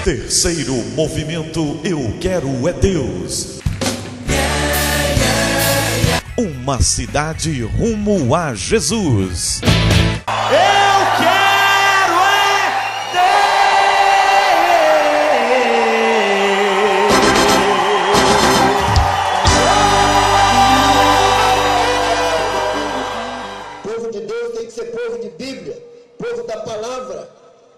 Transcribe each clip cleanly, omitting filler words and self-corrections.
Terceiro movimento, Eu Quero É Deus. Uma cidade rumo a Jesus. Eu quero é Deus. Povo de Deus tem que ser povo de Bíblia, povo da palavra.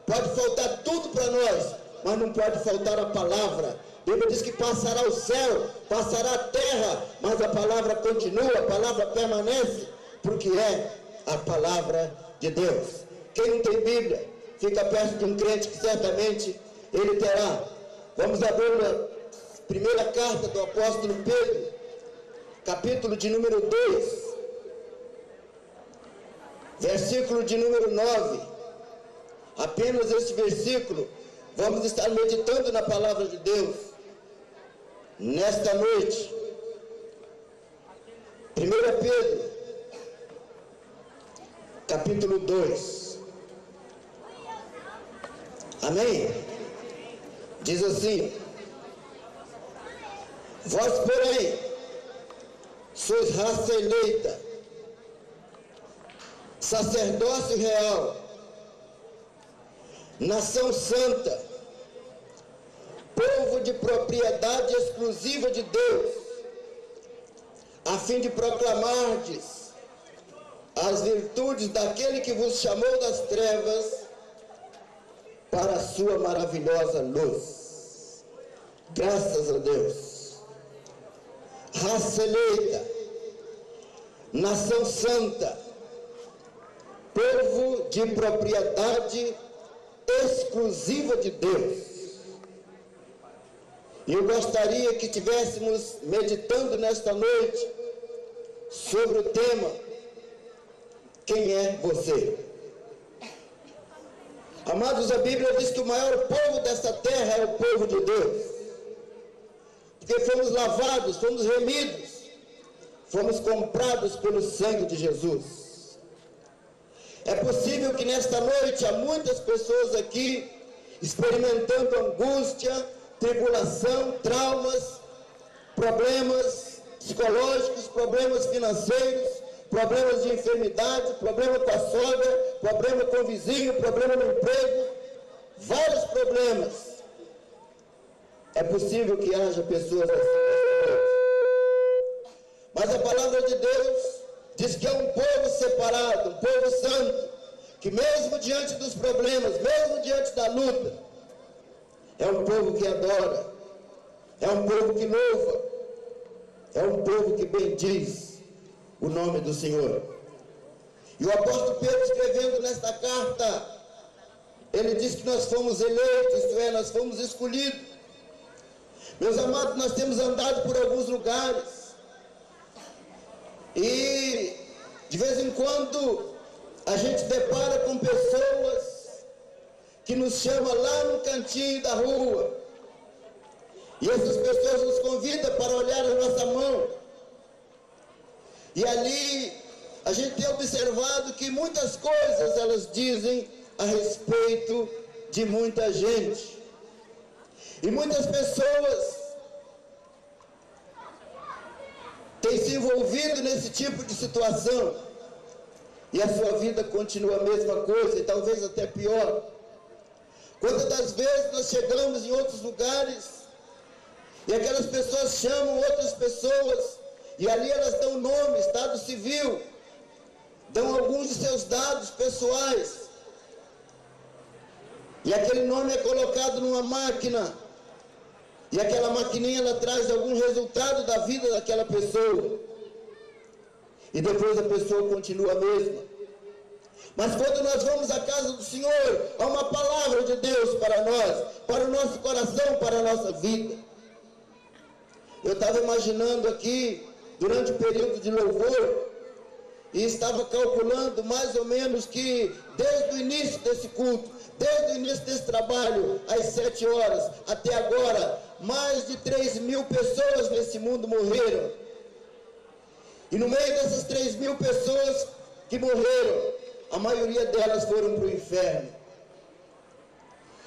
Pode faltar tudo para nós, mas não pode faltar a palavra. A Bíblia diz que passará o céu, passará a terra, mas a palavra continua, a palavra permanece, porque é a palavra de Deus. Quem não tem Bíblia, fica perto de um crente que certamente ele terá. Vamos abrir a primeira carta do apóstolo Pedro, capítulo de número 2, versículo de número 9. Apenas este versículo, vamos estar meditando na palavra de Deus nesta noite. 1 Pedro, capítulo 2. Amém? Diz assim: vós, porém, sois raça eleita, sacerdócio real, nação santa, povo de propriedade exclusiva de Deus, a fim de proclamardes as virtudes daquele que vos chamou das trevas para a sua maravilhosa luz. Graças a Deus. Raça eleita, nação santa, povo de propriedade exclusiva de Deus. E eu gostaria que estivéssemos meditando nesta noite sobre o tema: quem é você? Amados, a Bíblia diz que o maior povo desta terra é o povo de Deus, porque fomos lavados, fomos remidos, fomos comprados pelo sangue de Jesus. É possível que nesta noite há muitas pessoas aqui experimentando angústia, tribulação, traumas, problemas psicológicos, problemas financeiros, problemas de enfermidade, problema com a sogra, problema com o vizinho, problema no emprego, vários problemas. É possível que haja pessoas assim. Mas a palavra de Deus diz que é um povo separado, um povo santo, que mesmo diante dos problemas, mesmo diante da luta, é um povo que adora, é um povo que louva, é um povo que bendiz o nome do Senhor. E o apóstolo Pedro, escrevendo nesta carta, ele diz que nós fomos eleitos, isto é, nós fomos escolhidos. Meus amados, nós temos andado por alguns lugares, e de vez em quando a gente depara com pessoas que nos chamam lá no cantinho da rua. E essas pessoas nos convidam para olhar a nossa mão. E ali a gente tem observado que muitas coisas elas dizem a respeito de muita gente. E muitas pessoas têm se envolvido nesse tipo de situação, e a sua vida continua a mesma coisa, e talvez até pior. Quantas das vezes nós chegamos em outros lugares, e aquelas pessoas chamam outras pessoas, e ali elas dão nome, estado civil, dão alguns de seus dados pessoais, e aquele nome é colocado numa máquina, e aquela maquininha ela traz algum resultado da vida daquela pessoa. E depois a pessoa continua a mesma. Mas quando nós vamos à casa do Senhor, há uma palavra de Deus para nós, para o nosso coração, para a nossa vida. Eu estava imaginando aqui, durante o período de louvor, e estava calculando mais ou menos que desde o início desse culto, desde o início desse trabalho, às 7 horas, até agora, mais de 3.000 pessoas nesse mundo morreram. E no meio dessas 3.000 pessoas que morreram, a maioria delas foram para o inferno.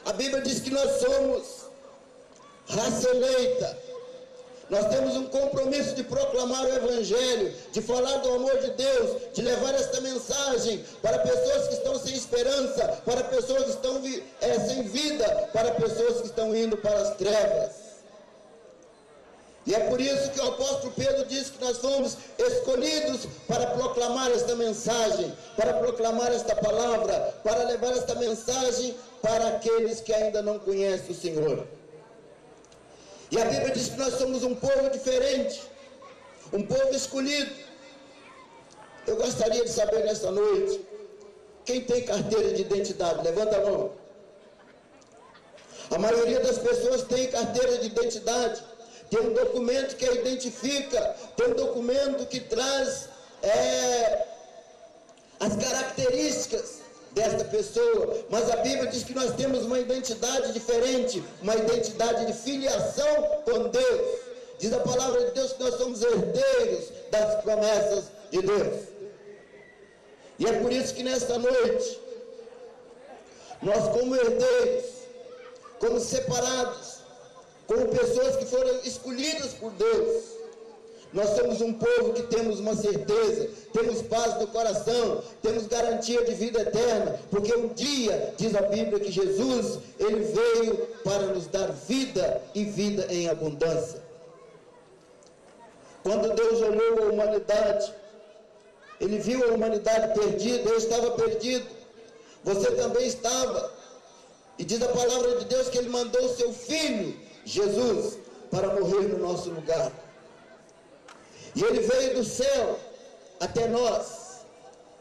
A Bíblia diz que nós somos raça eleita. Nós temos um compromisso de proclamar o Evangelho, de falar do amor de Deus, de levar esta mensagem para pessoas que estão sem esperança, para pessoas que estão sem vida, para pessoas que estão indo para as trevas. E é por isso que o apóstolo Pedro diz que nós fomos escolhidos para proclamar esta mensagem, para proclamar esta palavra, para levar esta mensagem para aqueles que ainda não conhecem o Senhor. E a Bíblia diz que nós somos um povo diferente, um povo escolhido. Eu gostaria de saber nesta noite, quem tem carteira de identidade? Levanta a mão. A maioria das pessoas tem carteira de identidade, tem um documento que a identifica, tem um documento que traz as características desta pessoa, mas a Bíblia diz que nós temos uma identidade diferente, uma identidade de filiação com Deus. Diz a palavra de Deus que nós somos herdeiros das promessas de Deus. E é por isso que nesta noite, nós como herdeiros, como separados, como pessoas que foram escolhidas por Deus, nós somos um povo que temos uma certeza, temos paz no coração, temos garantia de vida eterna, porque um dia, diz a Bíblia, que Jesus, Ele veio para nos dar vida e vida em abundância. Quando Deus olhou a humanidade, Ele viu a humanidade perdida, eu estava perdido, você também estava, e diz a palavra de Deus que Ele mandou o seu Filho, Jesus, para morrer no nosso lugar. E Ele veio do céu até nós.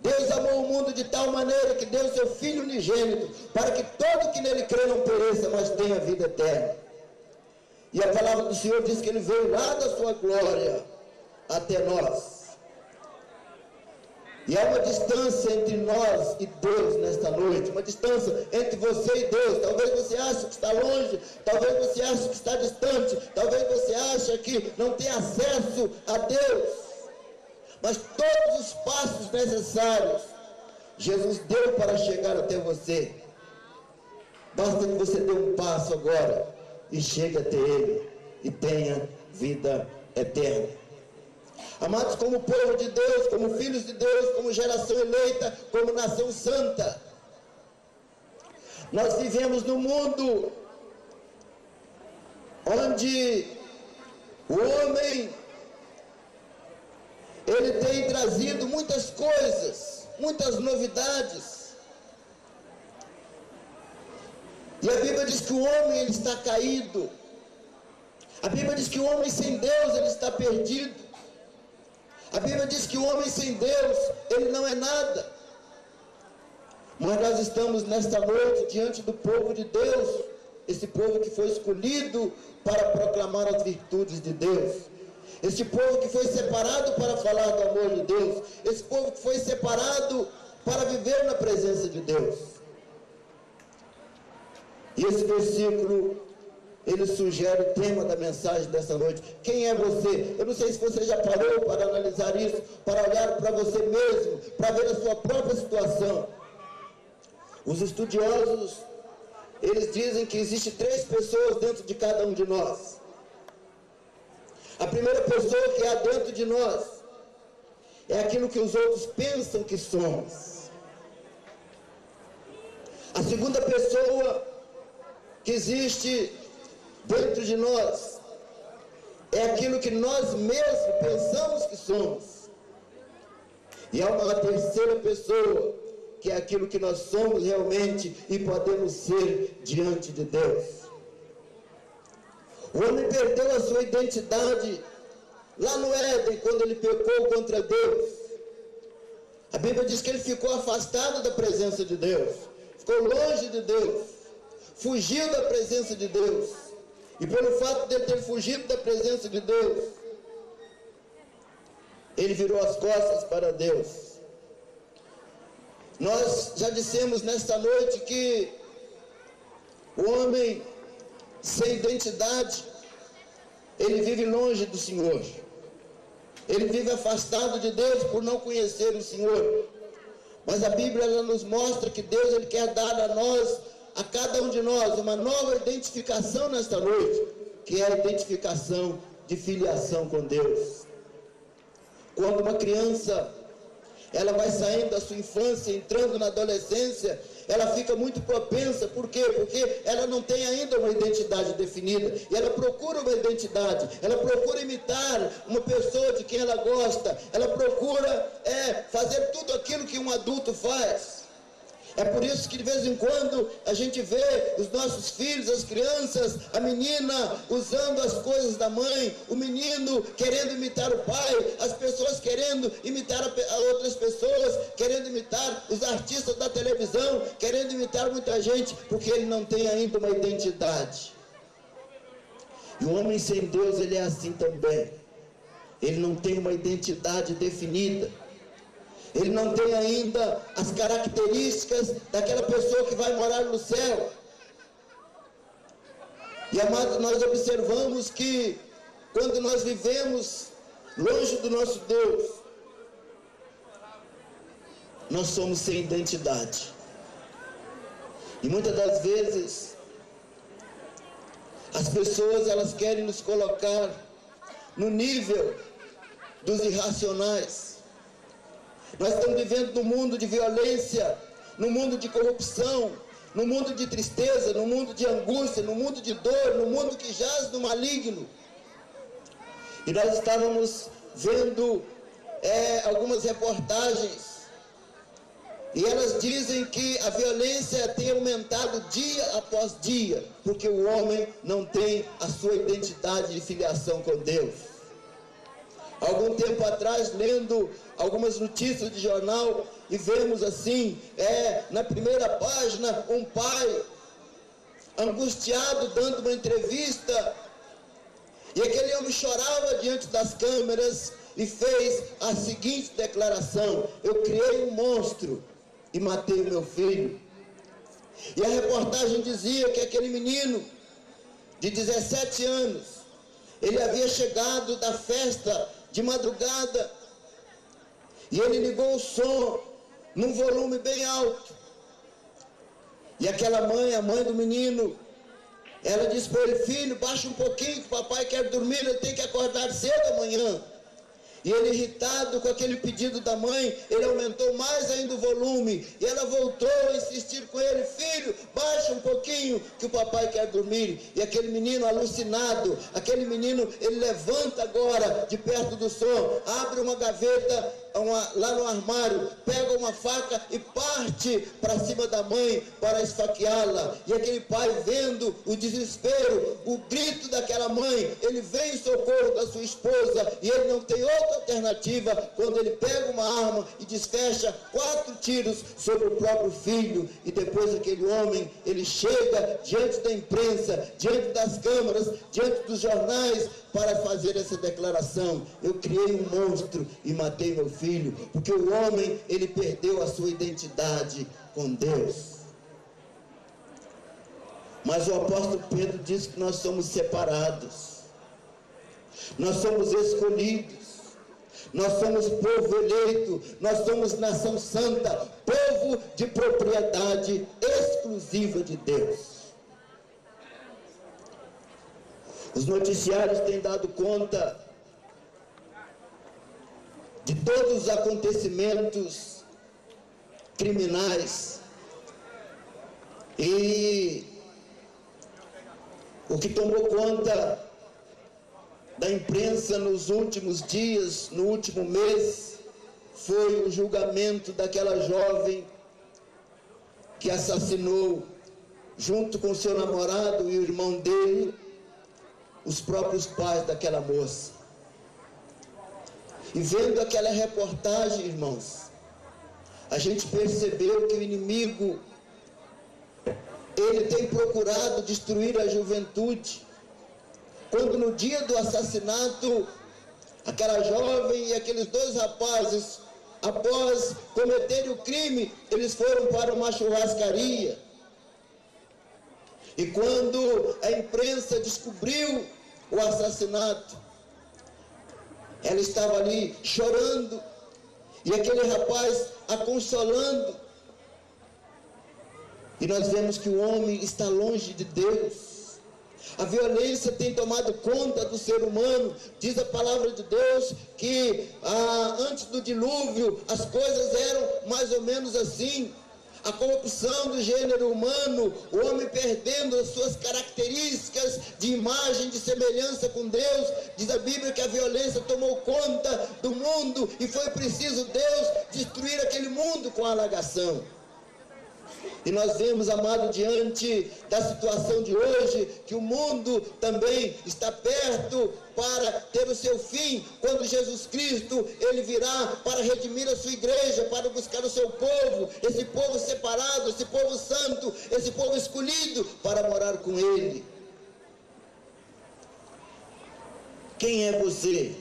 Deus amou o mundo de tal maneira que deu o seu Filho unigênito, para que todo que nele crê não pereça, mas tenha vida eterna. E a palavra do Senhor diz que Ele veio lá da sua glória até nós. E há uma distância entre nós e Deus nesta noite, uma distância entre você e Deus. Talvez você ache que está longe, talvez você ache que está distante, talvez você ache que não tem acesso a Deus. Mas todos os passos necessários, Jesus deu para chegar até você. Basta que você dê um passo agora e chegue até Ele e tenha vida eterna. Amados, como povo de Deus, como filhos de Deus, como geração eleita, como nação santa, nós vivemos num mundo onde o homem, ele tem trazido muitas coisas, muitas novidades. E a Bíblia diz que o homem, ele está caído. A Bíblia diz que o homem sem Deus, ele está perdido. A Bíblia diz que o homem sem Deus, ele não é nada. Mas nós estamos nesta noite diante do povo de Deus, esse povo que foi escolhido para proclamar as virtudes de Deus, esse povo que foi separado para falar do amor de Deus, esse povo que foi separado para viver na presença de Deus. E esse versículo, ele sugere o tema da mensagem dessa noite. Quem é você? Eu não sei se você já parou para analisar isso, para olhar para você mesmo, para ver a sua própria situação. Os estudiosos, eles dizem que existem 3 pessoas dentro de cada um de nós. A primeira pessoa que há dentro de nós é aquilo que os outros pensam que somos. A segunda pessoa que existe dentro de nós é aquilo que nós mesmos pensamos que somos. E há uma terceira pessoa que é aquilo que nós somos realmente e podemos ser diante de Deus. O homem perdeu a sua identidade lá no Éden, quando ele pecou contra Deus. A Bíblia diz que ele ficou afastado da presença de Deus, ficou longe de Deus, fugiu da presença de Deus. E pelo fato de ele ter fugido da presença de Deus, ele virou as costas para Deus. Nós já dissemos nesta noite que o homem sem identidade, ele vive longe do Senhor. Ele vive afastado de Deus por não conhecer o Senhor. Mas a Bíblia ela nos mostra que Deus ele quer dar a nós a cada um de nós uma nova identificação nesta noite, que é a identificação de filiação com Deus. Quando uma criança, ela vai saindo da sua infância, entrando na adolescência, ela fica muito propensa, por quê? Porque ela não tem ainda uma identidade definida, e ela procura uma identidade, ela procura imitar uma pessoa de quem ela gosta, ela procura fazer tudo aquilo que um adulto faz. É por isso que de vez em quando a gente vê os nossos filhos, as crianças, a menina usando as coisas da mãe, o menino querendo imitar o pai, as pessoas querendo imitar a outras pessoas, querendo imitar os artistas da televisão, querendo imitar muita gente, porque ele não tem ainda uma identidade. E o homem sem Deus, ele é assim também. Ele não tem uma identidade definida. Ele não tem ainda as características daquela pessoa que vai morar no céu. E amados, nós observamos que quando nós vivemos longe do nosso Deus, nós somos sem identidade. E muitas das vezes as pessoas, elas querem nos colocar no nível dos irracionais. Nós estamos vivendo num mundo de violência, num mundo de corrupção, num mundo de tristeza, num mundo de angústia, num mundo de dor, num mundo que jaz no maligno. E nós estávamos vendo algumas reportagens, e elas dizem que a violência tem aumentado dia após dia, porque o homem não tem a sua identidade de filiação com Deus. Algum tempo atrás, lendo algumas notícias de jornal, e vemos assim, na primeira página, um pai angustiado dando uma entrevista, e aquele homem chorava diante das câmeras e fez a seguinte declaração: eu criei um monstro e matei o meu filho. E a reportagem dizia que aquele menino de 17 anos, ele havia chegado da festa de madrugada, e ele ligou o som num volume bem alto, e aquela mãe, a mãe do menino, ela disse para ele: filho, baixa um pouquinho que o papai quer dormir, ele tem que acordar cedo amanhã. E ele, irritado com aquele pedido da mãe, ele aumentou mais ainda o volume, e ela voltou a insistir com ele: filho, baixa um pouquinho que o papai quer dormir. E aquele menino alucinado, aquele menino, ele levanta agora de perto do som, abre uma gaveta lá no armário, pega uma faca e parte para cima da mãe para esfaqueá-la. E aquele pai, vendo o desespero, o grito daquela mãe, ele vem em socorro da sua esposa, e ele não tem outra alternativa quando ele pega uma arma e desfecha 4 tiros sobre o próprio filho. E depois aquele homem, ele chega diante da imprensa, diante das câmaras, diante dos jornais, para fazer essa declaração: eu criei um monstro e matei meu filho. Porque o homem, ele perdeu a sua identidade com Deus. Mas o apóstolo Pedro diz que nós somos separados, nós somos escolhidos, nós somos povo eleito, nós somos nação santa, povo de propriedade exclusiva de Deus. Os noticiários têm dado conta de todos os acontecimentos criminais, e o que tomou conta da imprensa nos últimos dias, no último mês, foi o julgamento daquela jovem que assassinou, junto com seu namorado e o irmão dele, os próprios pais daquela moça. E vendo aquela reportagem, irmãos, a gente percebeu que o inimigo, ele tem procurado destruir a juventude. Quando no dia do assassinato, aquela jovem e aqueles 2 rapazes, após cometerem o crime, eles foram para uma churrascaria. E quando a imprensa descobriu o assassinato, ela estava ali chorando, e aquele rapaz a consolando. E nós vemos que o homem está longe de Deus. A violência tem tomado conta do ser humano. Diz a palavra de Deus que antes do dilúvio as coisas eram mais ou menos assim. A corrupção do gênero humano, o homem perdendo as suas características de imagem, de semelhança com Deus. Diz a Bíblia que a violência tomou conta do mundo e foi preciso Deus destruir aquele mundo com a alagação. E nós vemos, amado, diante da situação de hoje, que o mundo também está perto para ter o seu fim, quando Jesus Cristo, ele virá para redimir a sua igreja, para buscar o seu povo, esse povo separado, esse povo santo, esse povo escolhido, para morar com ele. Quem é você?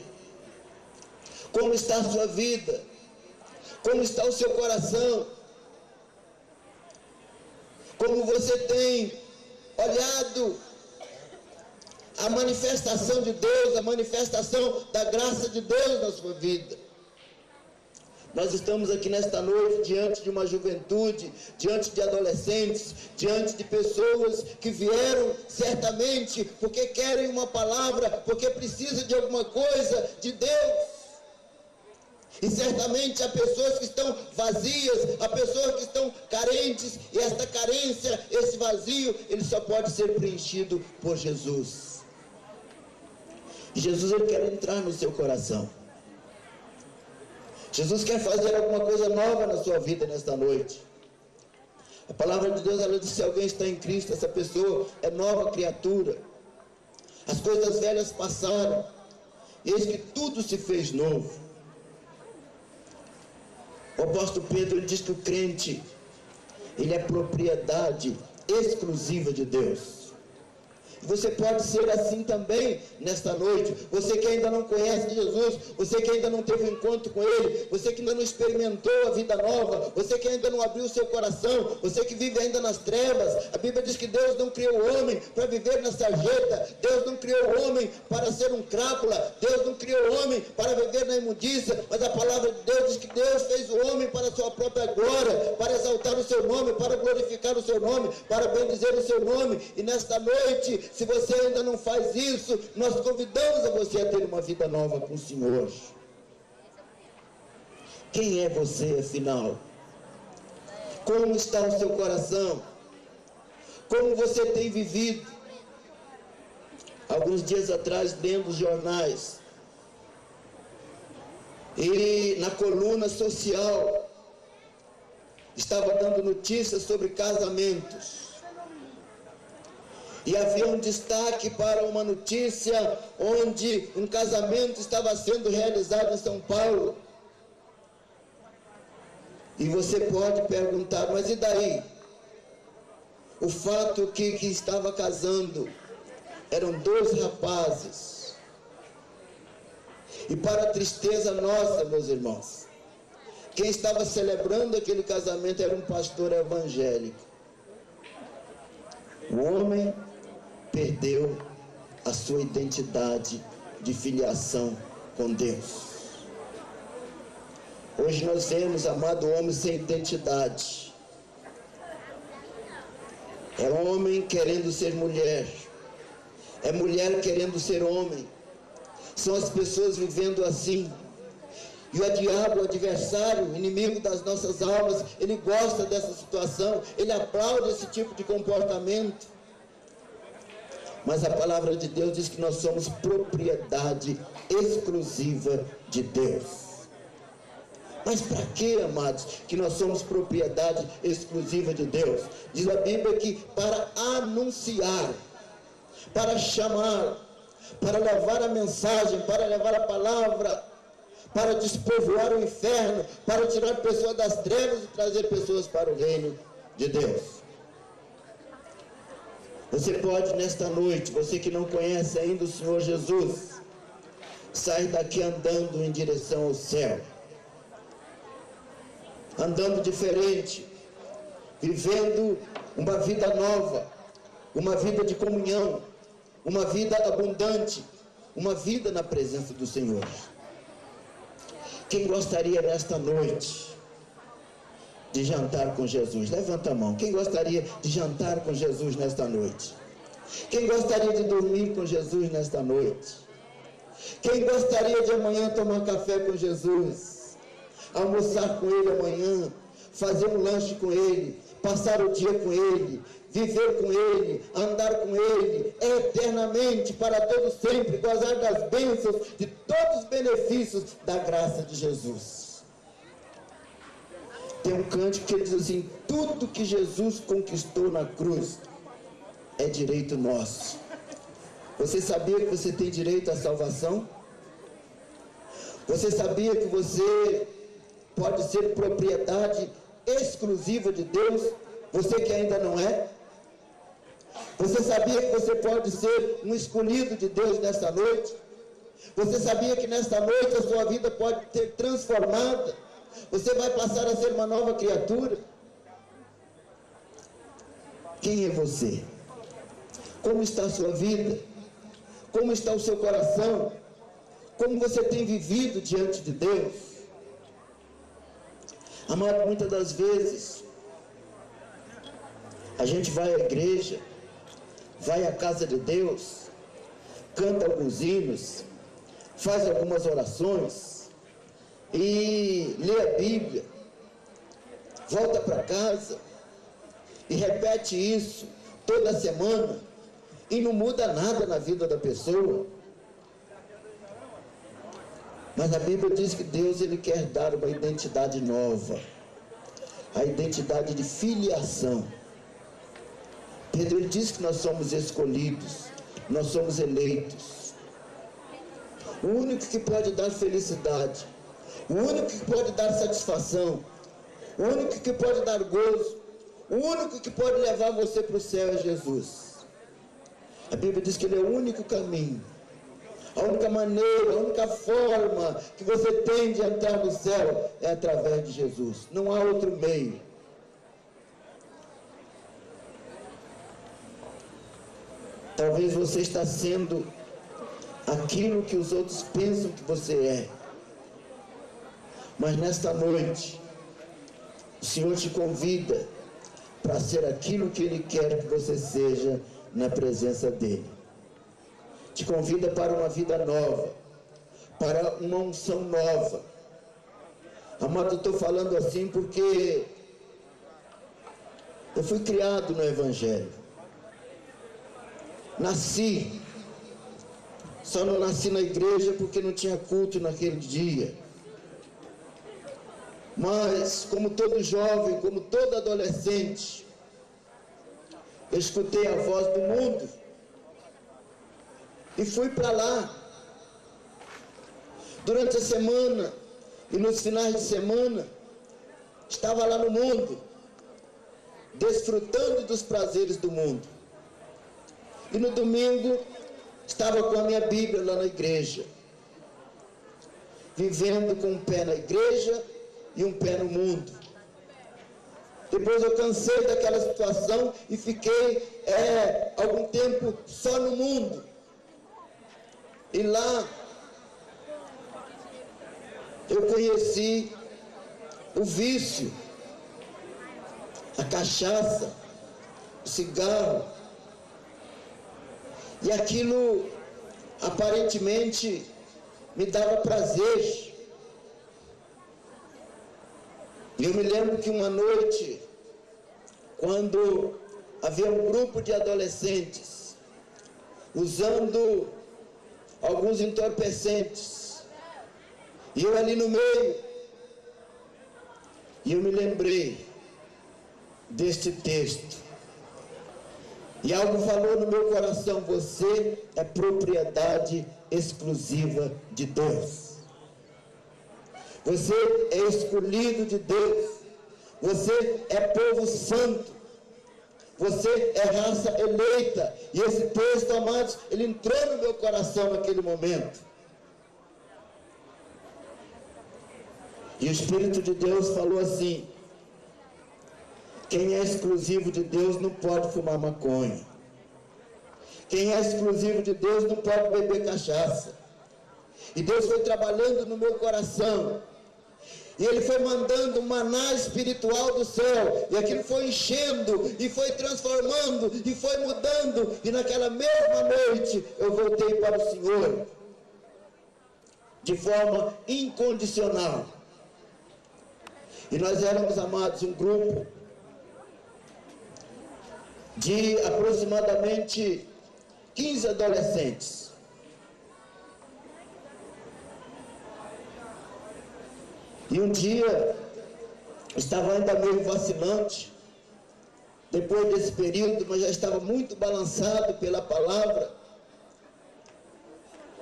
Como está a sua vida? Como está o seu coração? Como você tem olhado a manifestação de Deus, a manifestação da graça de Deus na sua vida? Nós estamos aqui nesta noite diante de uma juventude, diante de adolescentes, diante de pessoas que vieram certamente porque querem uma palavra, porque precisam de alguma coisa de Deus. E certamente há pessoas que estão vazias, há pessoas que estão carentes, e esta carência, esse vazio, ele só pode ser preenchido por Jesus. E Jesus, ele quer entrar no seu coração. Jesus quer fazer alguma coisa nova na sua vida nesta noite. A palavra de Deus, ela diz: se alguém está em Cristo, essa pessoa é nova criatura. As coisas velhas passaram, eis que tudo se fez novo. O apóstolo Pedro, ele diz que o crente, ele é propriedade exclusiva de Deus. Você pode ser assim também nesta noite. Você que ainda não conhece Jesus, você que ainda não teve um encontro com Ele, você que ainda não experimentou a vida nova, você que ainda não abriu o seu coração, você que vive ainda nas trevas. A Bíblia diz que Deus não criou o homem para viver na sarjeta, Deus não criou o homem para ser um crápula, Deus não criou o homem para viver na imundícia, mas a palavra de Deus diz que Deus fez o homem para a sua própria glória, para exaltar o seu nome, para glorificar o seu nome, para bendizer o seu nome. E nesta noite, se você ainda não faz isso, nós convidamos a você a ter uma vida nova com o Senhor. Quem é você, afinal? Como está o seu coração? Como você tem vivido? Alguns dias atrás, lendo os jornais, e na coluna social, estava dando notícias sobre casamentos. E havia um destaque para uma notícia onde um casamento estava sendo realizado em São Paulo. E você pode perguntar, mas e daí? O fato que estava casando eram 2 rapazes. E para a tristeza nossa, meus irmãos, quem estava celebrando aquele casamento era um pastor evangélico. O homem perdeu a sua identidade de filiação com Deus. Hoje nós vemos, amado, homem sem identidade. É homem querendo ser mulher, é mulher querendo ser homem. São as pessoas vivendo assim. E o diabo, o adversário, inimigo das nossas almas, ele gosta dessa situação, ele aplaude esse tipo de comportamento. Mas a palavra de Deus diz que nós somos propriedade exclusiva de Deus. Mas para que, amados, que nós somos propriedade exclusiva de Deus? Diz a Bíblia que para anunciar, para chamar, para levar a mensagem, para levar a palavra, para despovoar o inferno, para tirar pessoas das trevas e trazer pessoas para o reino de Deus. Você pode nesta noite, você que não conhece ainda o Senhor Jesus, sair daqui andando em direção ao céu, andando diferente, vivendo uma vida nova, uma vida de comunhão, uma vida abundante, uma vida na presença do Senhor. Quem gostaria nesta noite de jantar com Jesus? Levanta a mão. Quem gostaria de jantar com Jesus nesta noite? Quem gostaria de dormir com Jesus nesta noite? Quem gostaria de amanhã tomar café com Jesus? Almoçar com Ele amanhã? Fazer um lanche com Ele? Passar o dia com Ele? Viver com Ele? Andar com Ele? Eternamente, para todo sempre, gozar das bênçãos, de todos os benefícios da graça de Jesus. Tem um cântico que diz assim: tudo que Jesus conquistou na cruz é direito nosso. Você sabia que você tem direito à salvação? Você sabia que você pode ser propriedade exclusiva de Deus? Você que ainda não é? Você sabia que você pode ser um escolhido de Deus nesta noite? Você sabia que nesta noite a sua vida pode ser transformada? Você vai passar a ser uma nova criatura? Quem é você? Como está a sua vida? Como está o seu coração? Como você tem vivido diante de Deus? Amado, muitas das vezes a gente vai à igreja, vai à casa de Deus, canta alguns hinos, faz algumas orações e lê a Bíblia, volta para casa e repete isso toda semana e não muda nada na vida da pessoa. Mas a Bíblia diz que Deus, Ele quer dar uma identidade nova, a identidade de filiação. Pedro, ele diz que nós somos escolhidos, nós somos eleitos. O único que pode dar felicidade, o único que pode dar satisfação, o único que pode dar gozo, o único que pode levar você para o céu é Jesus. A Bíblia diz que Ele é o único caminho, a única maneira, a única forma que você tem de entrar no céu é através de Jesus. Não há outro meio. Talvez você está sendo aquilo que os outros pensam que você é. Mas nesta noite, o Senhor te convida para ser aquilo que Ele quer que você seja na presença dEle. Te convida para uma vida nova, para uma unção nova. Amado, eu estou falando assim porque eu fui criado no Evangelho. Nasci, só não nasci na igreja porque não tinha culto naquele dia. Mas, como todo jovem, como todo adolescente, eu escutei a voz do mundo e fui para lá. Durante a semana e nos finais de semana, estava lá no mundo, desfrutando dos prazeres do mundo. E no domingo, estava com a minha Bíblia lá na igreja, vivendo com um pé na igreja e um pé no mundo. Depois eu cansei daquela situação e fiquei algum tempo só no mundo. E lá eu conheci o vício, a cachaça, o cigarro. E aquilo aparentemente me dava prazer. E eu me lembro que uma noite, quando havia um grupo de adolescentes usando alguns entorpecentes, e eu ali no meio, e eu me lembrei deste texto. E algo falou no meu coração: você é propriedade exclusiva de Deus. Você é escolhido de Deus. Você é povo santo. Você é raça eleita. E esse texto, amados, ele entrou no meu coração naquele momento. E o Espírito de Deus falou assim: quem é exclusivo de Deus não pode fumar maconha. Quem é exclusivo de Deus não pode beber cachaça. E Deus foi trabalhando no meu coração. E ele foi mandando um maná espiritual do céu. E aquilo foi enchendo, e foi transformando, e foi mudando. E naquela mesma noite eu voltei para o Senhor. De forma incondicional. E nós éramos, amados, um grupo de aproximadamente 15 adolescentes. E um dia, estava ainda meio vacilante, depois desse período, mas já estava muito balançado pela palavra.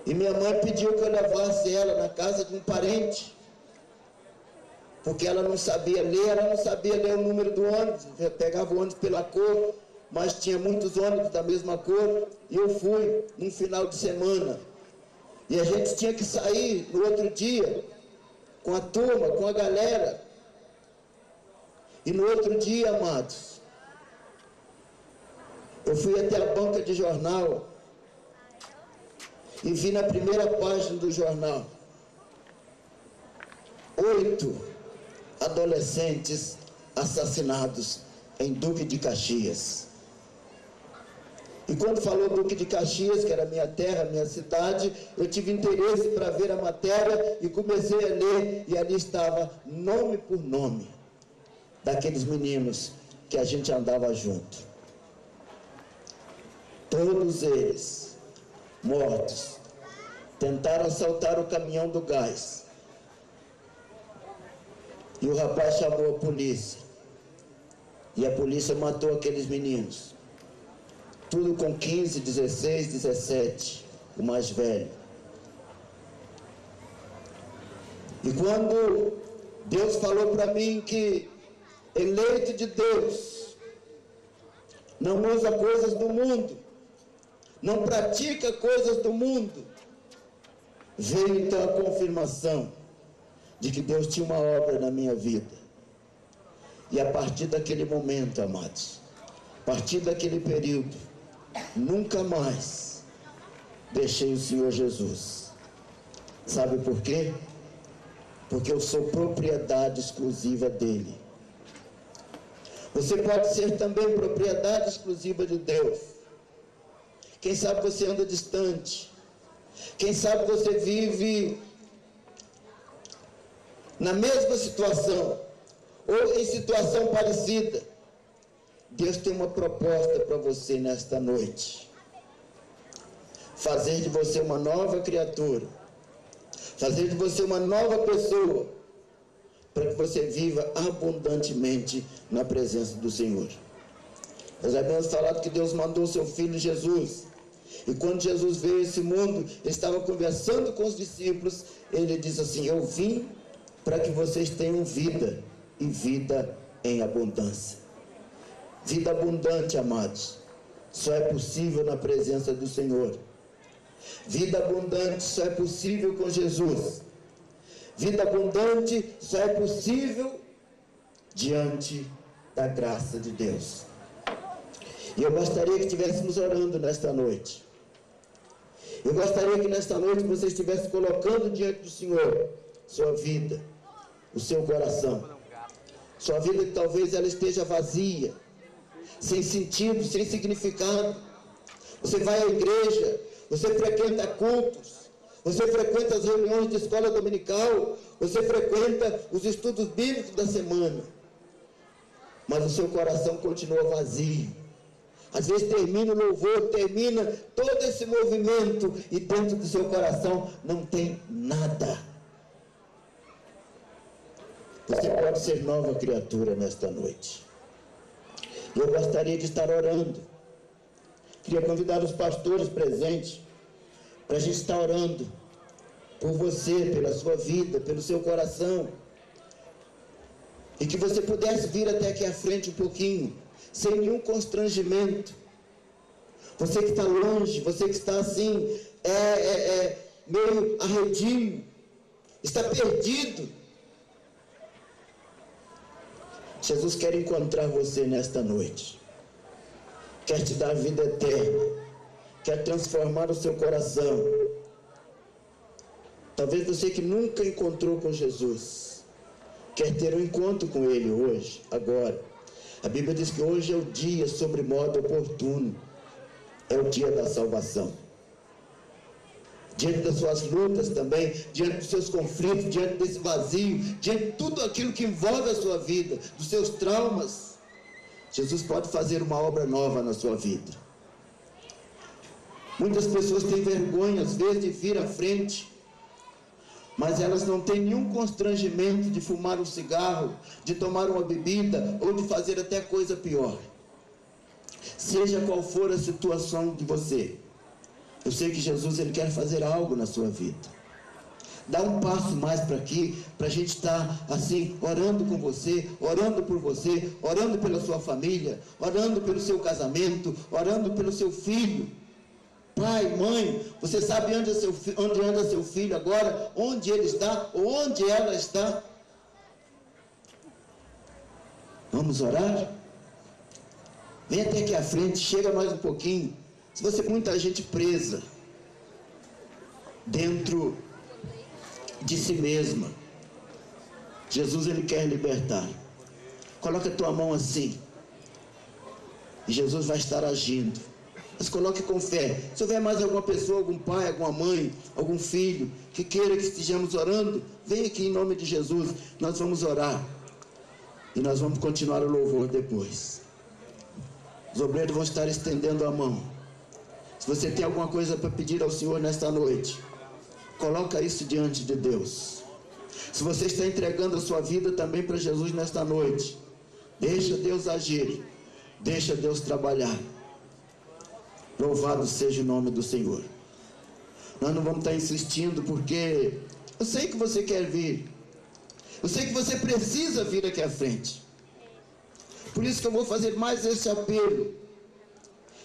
E minha mãe pediu que eu levasse ela na casa de um parente, porque ela não sabia ler o número do ônibus, eu pegava o ônibus pela cor, mas tinha muitos ônibus da mesma cor, e eu fui num final de semana. E a gente tinha que sair no outro dia, com a turma, com a galera. E no outro dia, amados, eu fui até a banca de jornal e vi na primeira página do jornal 8 adolescentes assassinados em Duque de Caxias. E quando falou Duque de Caxias, que era minha terra, minha cidade, eu tive interesse para ver a matéria e comecei a ler, e ali estava nome por nome daqueles meninos que a gente andava junto. Todos eles mortos. Tentaram assaltar o caminhão do gás. E o rapaz chamou a polícia. E a polícia matou aqueles meninos. Tudo com 15, 16, 17, o mais velho. E quando Deus falou para mim que eleito de Deus não usa coisas do mundo, não pratica coisas do mundo, veio então a confirmação de que Deus tinha uma obra na minha vida. E a partir daquele momento, amados, a partir daquele período, nunca mais deixei o Senhor Jesus. Sabe por quê? Porque eu sou propriedade exclusiva dele. Você pode ser também propriedade exclusiva de Deus. Quem sabe você anda distante. Quem sabe você vive na mesma situação, ou em situação parecida. Deus tem uma proposta para você nesta noite. Fazer de você uma nova criatura. Fazer de você uma nova pessoa. Para que você viva abundantemente na presença do Senhor. Nós havíamos falado que Deus mandou o seu Filho Jesus. E quando Jesus veio a esse mundo, ele estava conversando com os discípulos. Ele disse assim: eu vim para que vocês tenham vida, e vida em abundância. Vida abundante, amados, só é possível na presença do Senhor. Vida abundante só é possível com Jesus. Vida abundante só é possível diante da graça de Deus. E eu gostaria que estivéssemos orando nesta noite. Eu gostaria que nesta noite você estivesse colocando diante do Senhor sua vida, o seu coração. Sua vida que talvez ela esteja vazia, sem sentido, sem significado. Você vai à igreja, você frequenta cultos, você frequenta as reuniões de escola dominical, você frequenta os estudos bíblicos da semana, mas o seu coração continua vazio. Às vezes termina o louvor, termina todo esse movimento e dentro do seu coração não tem nada. Você pode ser nova criatura nesta noite. Eu gostaria de estar orando. Queria convidar os pastores presentes para a gente estar orando por você, pela sua vida, pelo seu coração. E que você pudesse vir até aqui à frente um pouquinho, sem nenhum constrangimento. Você que está longe, você que está assim, meio arredio, está perdido. Jesus quer encontrar você nesta noite. Quer te dar vida eterna. Quer transformar o seu coração. Talvez você que nunca encontrou com Jesus, quer ter um encontro com Ele hoje, agora. A Bíblia diz que hoje é o dia sobre modo oportuno. É o dia da salvação. Diante das suas lutas também, diante dos seus conflitos, diante desse vazio, diante de tudo aquilo que envolve a sua vida, dos seus traumas, Jesus pode fazer uma obra nova na sua vida. Muitas pessoas têm vergonha, às vezes, de vir à frente, mas elas não têm nenhum constrangimento de fumar um cigarro, de tomar uma bebida, ou de fazer até coisa pior. Seja qual for a situação de você, eu sei que Jesus, Ele quer fazer algo na sua vida. Dá um passo mais para aqui, para a gente estar assim, orando com você, orando por você, orando pela sua família, orando pelo seu casamento, orando pelo seu filho. Pai, mãe, você sabe onde anda seu filho agora? Onde ele está? Ou onde ela está? Vamos orar? Vem até aqui à frente, chega mais um pouquinho. Se você tem muita gente presa dentro de si mesma, Jesus, Ele quer libertar. Coloca a tua mão assim, e Jesus vai estar agindo. Mas coloque com fé. Se houver mais alguma pessoa, algum pai, alguma mãe, algum filho, que queira que estejamos orando, vem aqui em nome de Jesus. Nós vamos orar. E nós vamos continuar o louvor depois. Os obreiros vão estar estendendo a mão. Se você tem alguma coisa para pedir ao Senhor nesta noite, coloca isso diante de Deus. Se você está entregando a sua vida também para Jesus nesta noite, deixa Deus agir. Deixa Deus trabalhar. Louvado seja o nome do Senhor. Nós não vamos estar insistindo, porque eu sei que você quer vir. Eu sei que você precisa vir aqui à frente. Por isso que eu vou fazer mais esse apelo.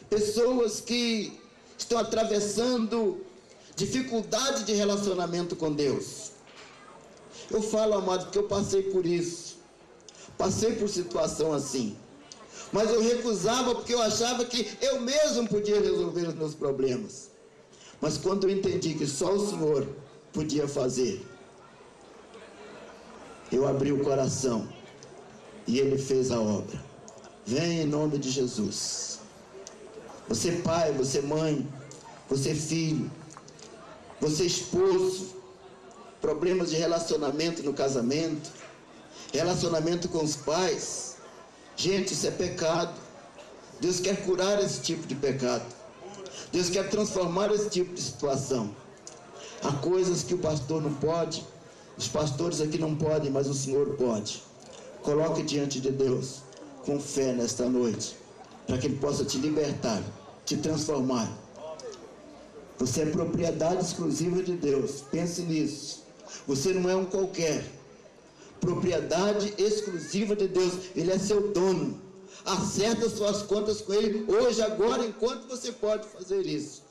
Pessoas que estão atravessando dificuldade de relacionamento com Deus. Eu falo, amado, porque eu passei por isso. Passei por situação assim. Mas eu recusava porque eu achava que eu mesmo podia resolver os meus problemas. Mas quando eu entendi que só o Senhor podia fazer, eu abri o coração e Ele fez a obra. Vem em nome de Jesus. Você pai, você mãe, você filho, você esposo, problemas de relacionamento no casamento, relacionamento com os pais. Gente, isso é pecado. Deus quer curar esse tipo de pecado. Deus quer transformar esse tipo de situação. Há coisas que o pastor não pode, os pastores aqui não podem, mas o Senhor pode. Coloque diante de Deus com fé nesta noite, para que Ele possa te libertar, te transformar. Você é propriedade exclusiva de Deus. Pense nisso. Você não é um qualquer. Propriedade exclusiva de Deus. Ele é seu dono. Acerta suas contas com Ele hoje, agora, enquanto você pode fazer isso.